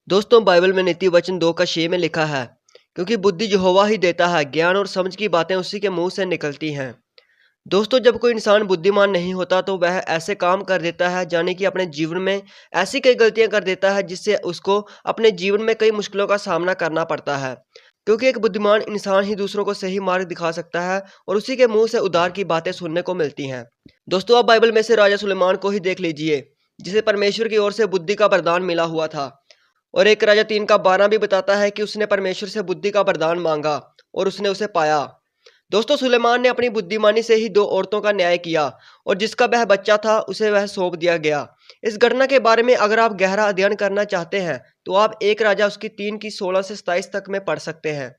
दोस्तों बाइबल में नीति वचन 2 का 6 में लिखा है, क्योंकि बुद्धि यहोवा ही देता है, ज्ञान और समझ की बातें उसी के मुंह से निकलती हैं। दोस्तों जब कोई इंसान बुद्धिमान नहीं होता तो वह ऐसे काम कर देता है, यानी कि अपने जीवन में ऐसी कई गलतियां कर देता है जिससे उसको अपने जीवन में कई मुश्किलों का सामना करना पड़ता है। क्योंकि एक बुद्धिमान इंसान ही दूसरों को सही मार्ग दिखा सकता है और उसी के मुंह से उद्धार की बातें सुनने को मिलती हैं। दोस्तों आप बाइबल में से राजा सुलेमान को ही देख लीजिए, जिसे परमेश्वर की ओर से बुद्धि का वरदान मिला हुआ था। और 1 राजा 3 का 12 भी बताता है कि उसने परमेश्वर से बुद्धि का वरदान मांगा और उसने उसे पाया। दोस्तों सुलेमान ने अपनी बुद्धिमानी से ही 2 औरतों का न्याय किया और जिसका वह बच्चा था उसे वह सौंप दिया गया। इस घटना के बारे में अगर आप गहरा अध्ययन करना चाहते हैं तो आप 1 राजा उसकी 3 की 16 से 27 तक में पढ़ सकते हैं।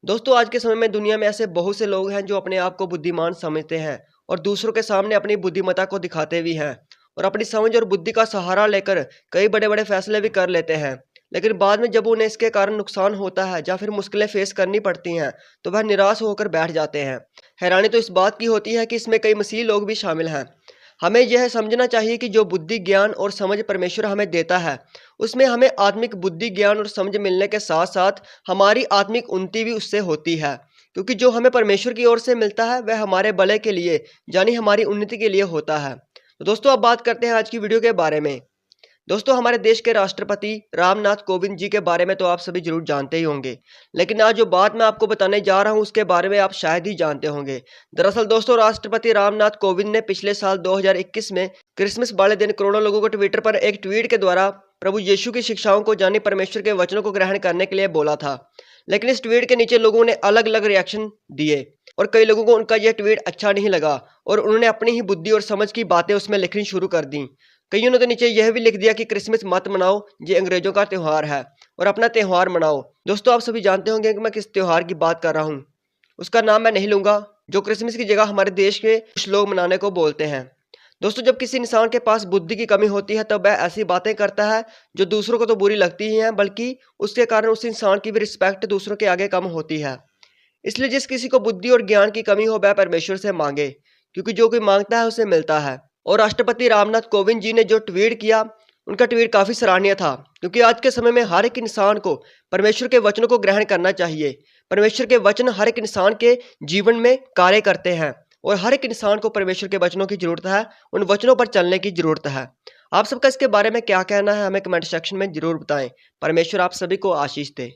दोस्तों आज के समय में दुनिया में ऐसे बहुत से लोग हैं जो अपने आप को बुद्धिमान समझते हैं और दूसरों के सामने अपनी बुद्धिमत्ता को दिखाते भी हैं और अपनी समझ और बुद्धि का सहारा लेकर कई बड़े बड़े फैसले भी कर लेते हैं। लेकिन बाद में जब उन्हें इसके कारण नुकसान होता है या फिर मुश्किलें फेस करनी पड़ती हैं तो वह निराश होकर बैठ जाते हैं। हैरानी तो इस बात की होती है कि इसमें कई मसीही लोग भी शामिल हैं। हमें यह समझना चाहिए कि जो बुद्धि ज्ञान और समझ परमेश्वर हमें देता है उसमें हमें आत्मिक बुद्धि ज्ञान और समझ मिलने के साथ साथ हमारी आत्मिक उन्नति भी उससे होती है, क्योंकि जो हमें परमेश्वर की ओर से मिलता है वह हमारे भले के लिए यानी हमारी उन्नति के लिए होता है। तो दोस्तों अब बात करते हैं आज की वीडियो के बारे में। दोस्तों हमारे देश के राष्ट्रपति रामनाथ कोविंद जी के बारे में तो आप सभी जरूर जानते ही होंगे, लेकिन आज जो बात मैं आपको बताने जा रहा हूं उसके बारे में आप शायद ही जानते होंगे। दरअसल दोस्तों राष्ट्रपति रामनाथ कोविंद ने पिछले साल 2021 में क्रिसमस वाले दिन करोड़ों लोगों को ट्विटर पर एक ट्वीट के द्वारा प्रभु यीशु की शिक्षाओं को यानी परमेश्वर के वचनों को ग्रहण करने के लिए बोला था। लेकिन इस ट्वीट के नीचे लोगों ने अलग अलग रिएक्शन दिए और कई लोगों को उनका यह ट्वीट अच्छा नहीं लगा और उन्होंने अपनी ही बुद्धि और समझ की बातें उसमें लिखनी शुरू कर दी। कईयों ने तो नीचे यह भी लिख दिया कि क्रिसमस मत मनाओ, ये अंग्रेजों का त्यौहार है और अपना त्यौहार मनाओ। दोस्तों आप सभी जानते होंगे कि मैं किस त्यौहार की बात कर रहा हूँ, उसका नाम मैं नहीं लूंगा, जो क्रिसमस की जगह हमारे देश के कुछ लोग मनाने को बोलते हैं। दोस्तों जब किसी इंसान के पास बुद्धि की कमी होती है तब वह ऐसी बातें करता है जो दूसरों को तो बुरी लगती ही हैं, बल्कि उसके कारण उस इंसान की भी रिस्पेक्ट दूसरों के आगे कम होती है। इसलिए जिस किसी को बुद्धि और ज्ञान की कमी हो वह परमेश्वर से मांगे, क्योंकि जो कोई मांगता है उसे मिलता है। और राष्ट्रपति रामनाथ कोविंद जी ने जो ट्वीट किया उनका ट्वीट काफी सराहनीय था, क्योंकि आज के समय में हर एक इंसान को परमेश्वर के वचनों को ग्रहण करना चाहिए। परमेश्वर के वचन हर एक इंसान के जीवन में कार्य करते हैं और हर एक इंसान को परमेश्वर के वचनों की जरूरत है, उन वचनों पर चलने की जरूरत है। आप सबका इसके बारे में क्या कहना है हमें कमेंट सेक्शन में जरूर बताएं। परमेश्वर आप सभी को आशीष दे।